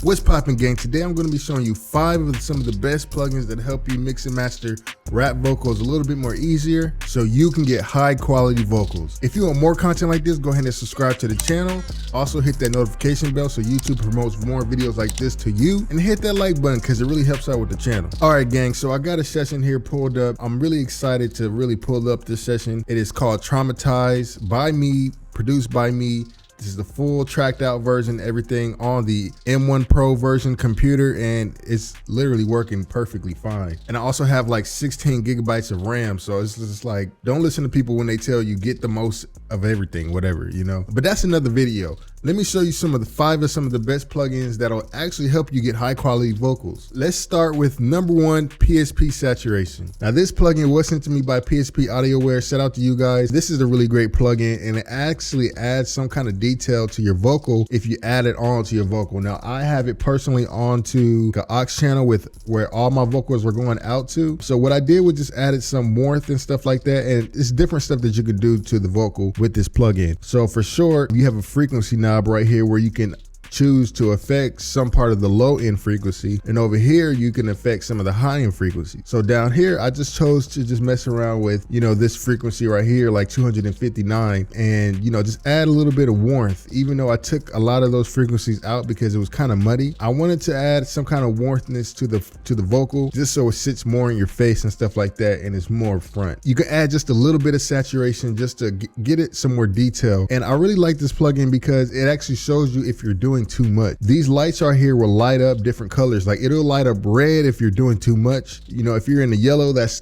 What's poppin', gang? Today I'm going to be showing you 5 of some of the best plugins that help you mix and master rap vocals a little bit more easier so you can get high quality vocals. If you want more content like this, go ahead and subscribe to the channel. Also hit that notification bell so YouTube promotes more videos like this to you, and hit that like button because it really helps out with the channel. All right, gang, so I got a session here pulled up. I'm really excited to really pull up this session. It is called Traumatized by me, produced by me. This is the full tracked out version, everything on the M1 Pro version computer, and it's literally working perfectly fine. And I also have like 16 gigabytes of RAM, so it's just like, don't listen to people when they tell you get the most of everything, whatever, you know. But that's another video. Let me show you some of the best plugins that'll actually help you get high quality vocals. Let's start with number 1, PSP Saturation. Now this plugin was sent to me by PSP AudioWare. Shout out to you guys. This is a really great plugin, and it actually adds some kind of detail to your vocal if you add it on to your vocal. Now I have it personally onto the aux channel with where all my vocals were going out to. So what I did was just added some warmth and stuff like that, and it's different stuff that you can do to the vocal with this plugin. So for sure, you have a frequency knob right here where you can choose to affect some part of the low end frequency, and over here you can affect some of the high end frequency. So down here I just chose to just mess around with, you know, this frequency right here, like 259, and you know, just add a little bit of warmth. Even though I took a lot of those frequencies out because it was kind of muddy, I wanted to add some kind of warmthness to the vocal, just so it sits more in your face and stuff like that, and it's more front. You can add just a little bit of saturation just to get it some more detail. And I really like this plugin because it actually shows you if you're doing too much. These lights right here will light up different colors. Like it'll light up red if you're doing too much. You know, if you're in the yellow, that's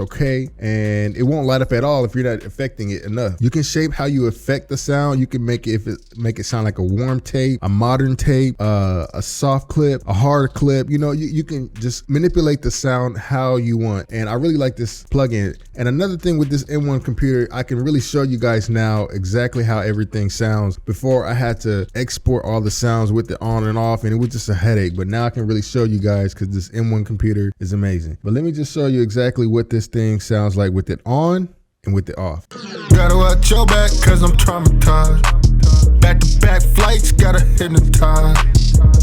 okay, and it won't light up at all if you're not affecting it enough. You can shape how you affect the sound. You can make it sound like a warm tape, a modern tape, a soft clip, a hard clip. You know, you can just manipulate the sound how you want, and I really like this plugin. And another thing with this M1 computer, I can really show you guys now exactly how everything sounds. Before I had to export all the sounds with it on and off, and it was just a headache, but now I can really show you guys because this M1 computer is amazing. But let me just show you exactly what this thing sounds like with it on and with it off. Gotta watch your back cause I'm traumatized. Back-to-back flights, gotta hypnotize.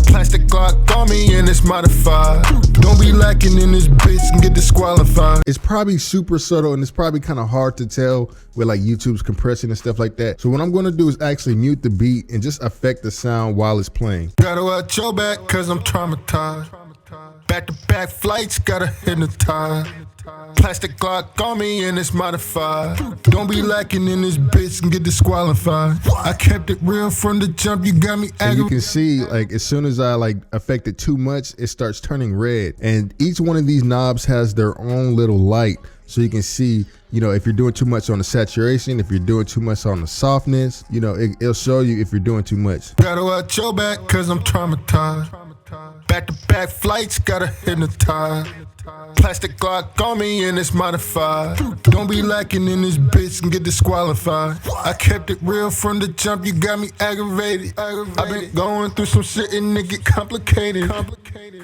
Plastic Glock on me and it's modified. Don't be lacking in this bitch and get disqualified. It's probably super subtle, and it's probably kind of hard to tell with like YouTube's compression and stuff like that. So what I'm gonna do is actually mute the beat and just affect the sound while it's playing. Gotta watch your back cause I'm traumatized. Back-to-back flights, gotta hypnotize. Plastic Glock on me and it's modified. Don't be lacking in this bitch and get disqualified. I kept it real from the jump, you got me aggravated. You can see, like, as soon as I like affect it too much, it starts turning red. And each one of these knobs has their own little light. So you can see, you know, if you're doing too much on the saturation, if you're doing too much on the softness, you know, it'll show you if you're doing too much. Gotta watch your back cause I'm traumatized. Back-to-back flights, gotta hypnotize. Plastic Glock on me and it's modified. Don't be lacking in this bitch and get disqualified. I kept it real from the jump, you got me aggravated. I've been going through some shit and it get complicated.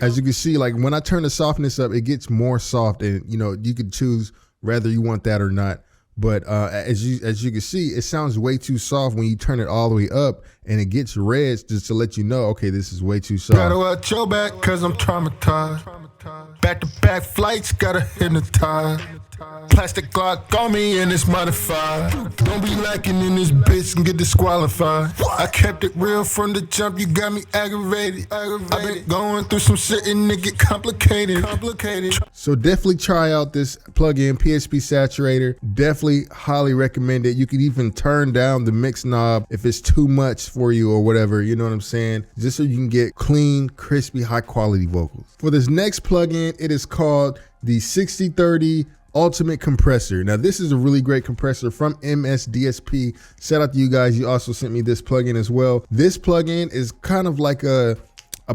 As you can see, like when I turn the softness up, it gets more soft, and you know, you can choose whether you want that or not. But as you can see, it sounds way too soft when you turn it all the way up, and it gets red just to let you know, okay, this is way too soft. Gotta watch your back cause I'm traumatized. Back-to-back flights, gotta hypnotize. Plastic Glock on me and it's modified. Don't be lacking in this bitch and get disqualified. I kept it real from the jump, you got me aggravated. I've been going through some shit and it get complicated. So definitely try out this plugin, PSP Saturator. Definitely highly recommend it. You can even turn down the mix knob if it's too much for you or whatever, you know what I'm saying? Just so you can get clean, crispy, high quality vocals. For this next plugin, it is called the 6030 Ultimate Compressor. Now this is a really great compressor from MCDSP. Shout out to you guys. You also sent me this plugin as well. This plugin is kind of like a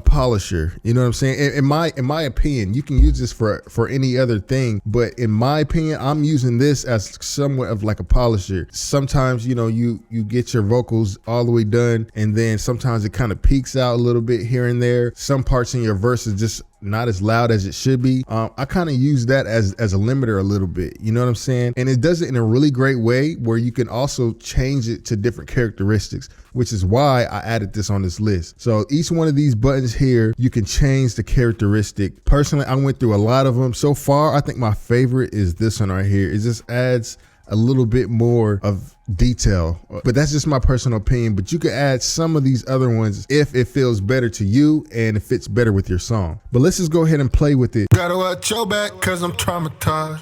polisher, you know what I'm saying? In my opinion, you can use this for any other thing, but in my opinion, I'm using this as somewhat of like a polisher. Sometimes, you know, you get your vocals all the way done, and then sometimes it kind of peaks out a little bit here and there. Some parts in your verses just not as loud as it should be. I kind of use that as a limiter a little bit, you know what I'm saying? And it does it in a really great way where you can also change it to different characteristics, which is why I added this on this list. So each one of these buttons here, you can change the characteristic. Personally, I went through a lot of them. So far, I think my favorite is this one right here. It just adds a little bit more of detail, but that's just my personal opinion. But you can add some of these other ones if it feels better to you and it fits better with your song. But let's just go ahead and play with it. Gotta watch your back cause I'm traumatized.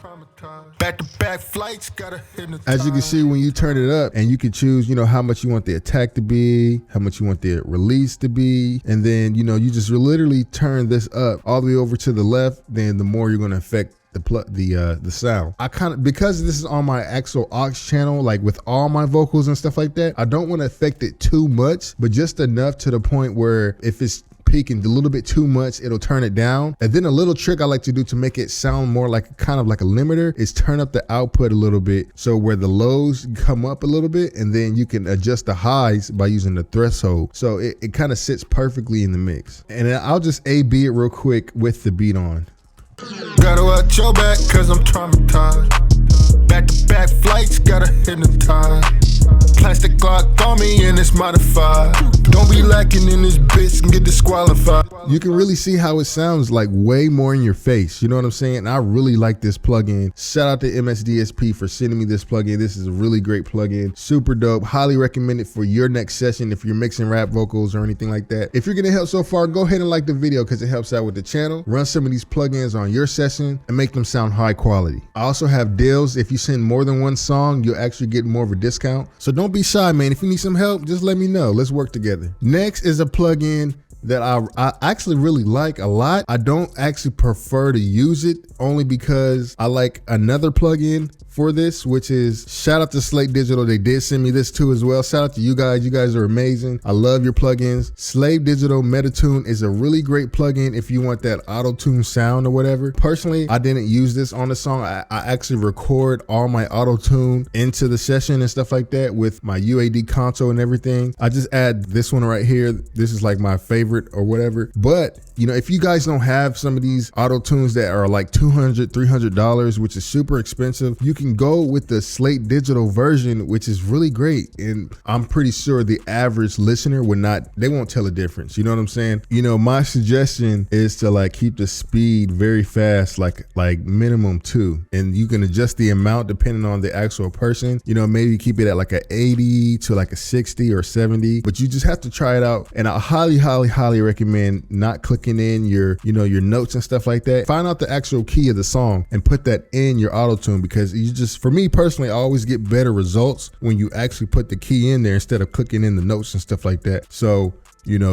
Back-to-back flights, gotta hypnotize. As you can see, when you turn it up, and you can choose, how much you want the attack to be, how much you want the release to be, and then, you just literally turn this up all the way over to the left, then the more you're gonna affect the sound. Because this is on my actual aux channel, like with all my vocals and stuff like that, I don't want to affect it too much, but just enough to the point where if it's peaking a little bit too much, it'll turn it down. And then a little trick I like to do to make it sound more like kind of like a limiter is turn up the output a little bit, so where the lows come up a little bit, and then you can adjust the highs by using the threshold, so it kind of sits perfectly in the mix. And then I'll just A/B it real quick with the beat on. Gotta watch your back cause I'm traumatized. Back-to-back flights, gotta hypnotize. Plastic Glock on me and it's modified. Don't be lacking in this bitch and get disqualified. You can really see how it sounds like way more in your face. You know what I'm saying? And I really like this plugin. Shout out to MCDSP for sending me this plugin. This is a really great plugin. Super dope. Highly recommend it for your next session if you're mixing rap vocals or anything like that. If you're getting help so far, go ahead and like the video because it helps out with the channel. Run some of these plugins on your session and make them sound high quality. I also have deals. If you send more than one song, you'll actually get more of a discount. So don't be shy, man. If you need some help, just let me know. Let's work together. Next is a plugin that I actually really like a lot. I don't actually prefer to use it only because I like another plugin for this, which is shout out to Slate Digital. They did send me this too as well. Shout out to you guys. You guys are amazing. I love your plugins. Slate Digital Meditune is a really great plugin if you want that auto-tune sound or whatever. Personally, I didn't use this on the song. I actually record all my auto-tune into the session and stuff like that with my UAD console and everything. I just add this one right here. This is like my favorite or whatever. But if you guys don't have some of these auto tunes that are like $200, $300, which is super expensive, you can go with the Slate Digital version, which is really great. And I'm pretty sure the average listener they won't tell a difference. You know what I'm saying? My suggestion is to like keep the speed very fast, like minimum 2. And you can adjust the amount depending on the actual person. Maybe keep it at like a 80 to like a 60 or 70, but you just have to try it out. And I highly recommend not clicking in your notes and stuff like that. Find out the actual key of the song and put that in your auto tune, because for me personally, I always get better results when you actually put the key in there instead of clicking in the notes and stuff like that. So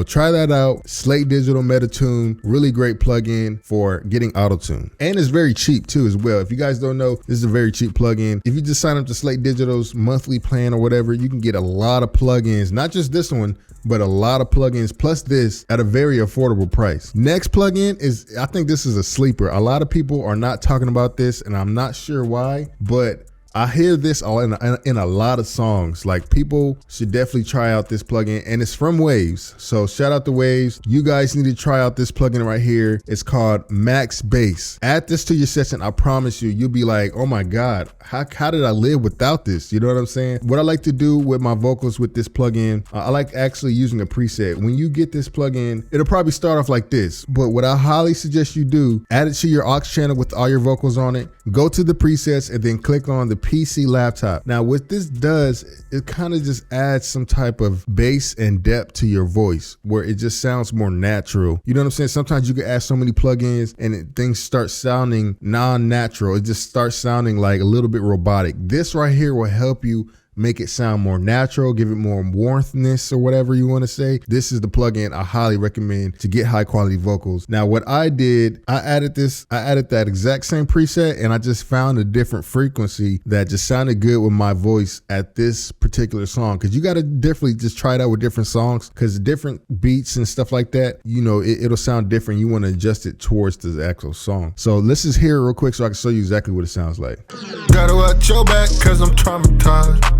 try that out. Slate Digital Meditune, really great plugin for getting auto-tune. And it's very cheap too as well. If you guys don't know, this is a very cheap plugin. If you just sign up to Slate Digital's monthly plan or whatever, you can get a lot of plugins, not just this one, but a lot of plugins plus this at a very affordable price. Next plugin is, I think this is a sleeper. A lot of people are not talking about this and I'm not sure why, but I hear this all in a lot of songs. Like, people should definitely try out this plugin, and it's from Waves. So shout out to Waves. You guys need to try out this plugin right here. It's called Max Bass. Add this to your session. I promise you'll be like, oh my God, how did I live without this? You know what I'm saying? What I like to do with my vocals with this plugin, I like actually using a preset. When you get this plugin, it'll probably start off like this, but what I highly suggest you do, add it to your aux channel with all your vocals on it, go to the presets, and then click on the PC laptop. Now what this does, it kind of just adds some type of bass and depth to your voice where it just sounds more natural. You know what I'm saying? Sometimes you can add so many plugins and things start sounding non-natural. It just starts sounding like a little bit robotic. This right here will help you make it sound more natural, give it more warmthness or whatever you want to say. This is the plugin I highly recommend to get high quality vocals. Now what I did, I added that exact same preset, and I just found a different frequency that just sounded good with my voice at this particular song. Cause you got to definitely just try it out with different songs, cause different beats and stuff like that, it'll sound different. You want to adjust it towards the actual song. So let's just hear it real quick so I can show you exactly what it sounds like. Gotta watch your back cause I'm traumatized.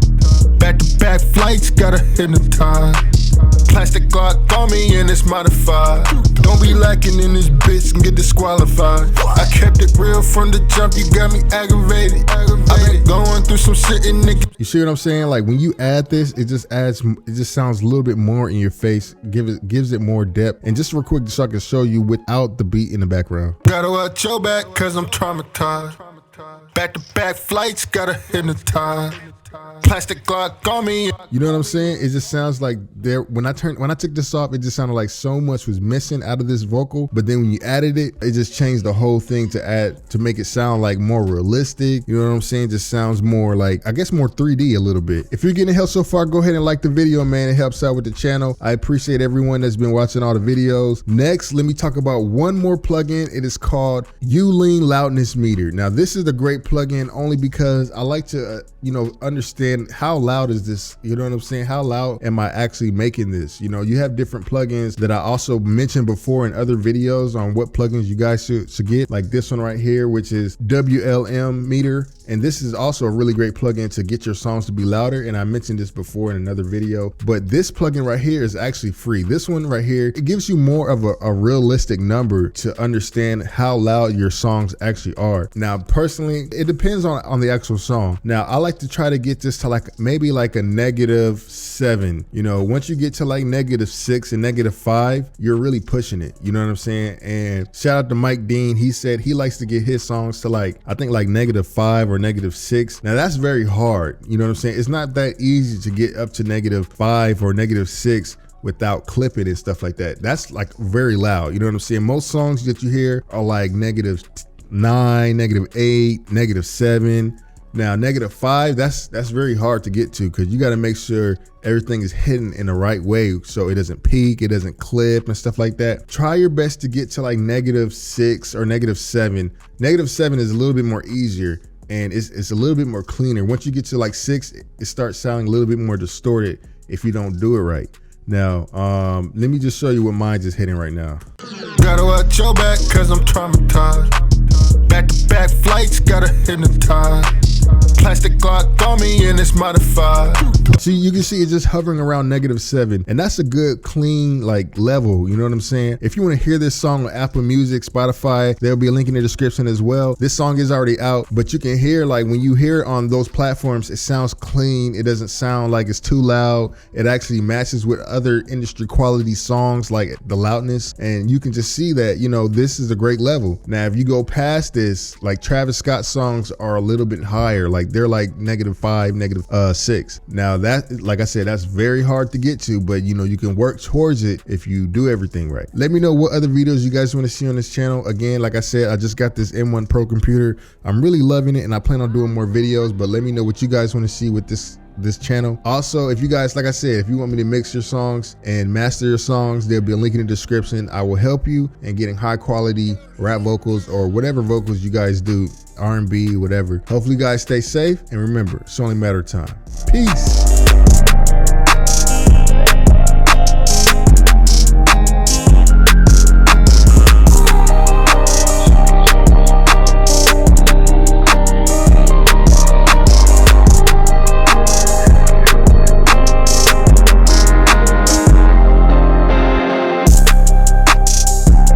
Back-to-back flights, gotta hypnotize. Plastic Glock on me and it's modified. Don't be be lacking in this bitch and get disqualified. I kept it real from the jump, you got me aggravated. I've been going through some shit and nigga. You see what I'm saying? Like when you add this, it just sounds a little bit more in your face, gives it more depth. And just real quick, so I can show you without the beat in the background. Gotta watch your back, cause I'm traumatized. Back-to-back flights, gotta hypnotize. Plastic Glock on me. You know what I'm saying? It just sounds like when I took this off, it just sounded like so much was missing out of this vocal. But then when you added it, it just changed the whole thing to make it sound like more realistic. You know what I'm saying? Just sounds more like, I guess, more 3D a little bit. If you're getting help so far, go ahead and like the video, man. It helps out with the channel. I appreciate everyone that's been watching all the videos. Next, let me talk about one more plugin. It is called Loudness Meter. Now, this is a great plugin only because I like to, understand how loud is this? You know what I'm saying? How loud am I actually making this? You have different plugins that I also mentioned before in other videos on what plugins you guys should get, like this one right here, which is WLM Meter. And this is also a really great plugin to get your songs to be louder. And I mentioned this before in another video, but this plugin right here is actually free. This one right here, it gives you more of a realistic number to understand how loud your songs actually are. Now, personally, it depends on the actual song. Now, I like to try to get this to maybe like a -7. Once you get to like -6 and -5, you're really pushing it. You know what I'm saying? And shout out to Mike Dean. He said he likes to get his songs to I think -5 or -6. Now that's very hard. You know what I'm saying? It's not that easy to get up to -5 or -6 without clipping and stuff like that. That's like very loud. You know what I'm saying? Most songs that you hear are like -9, -8, -7. Now, -5, that's very hard to get to because you got to make sure everything is hidden in the right way so it doesn't peak, it doesn't clip and stuff like that. Try your best to get to like -6 or -7. -7 is a little bit more easier and it's a little bit more cleaner. Once you get to like 6, it starts sounding a little bit more distorted if you don't do it right. Now, let me just show you what mine's is hitting right now. Gotta watch your back cause I'm traumatized. Back-to-back flights, gotta hypnotize. Plastic Glock on me and it's modified. See, you can see it just hovering around -7, and that's a good clean level. You know what I'm saying? If you want to hear this song on Apple Music, Spotify, there'll be a link in the description as well. This song is already out, but you can hear when you hear it on those platforms, it sounds clean. It doesn't sound like it's too loud. It actually matches with other industry quality songs like the loudness, and you can just see that this is a great level. Now, if you go past this, Travis Scott songs are a little bit higher. They're like -5, -6. Now that, like I said, that's very hard to get to, but you can work towards it if you do everything right. Let me know what other videos you guys want to see on this channel. Again, like I said, I just got this M1 Pro computer. I'm really loving it and I plan on doing more videos, but let me know what you guys want to see with this channel. Also, if you guys, like I said, if you want me to mix your songs and master your songs, there'll be a link in the description. I will help you in getting high quality rap vocals or whatever vocals you guys do, R&B, whatever. Hopefully you guys stay safe, and remember, it's only a matter of time. Peace.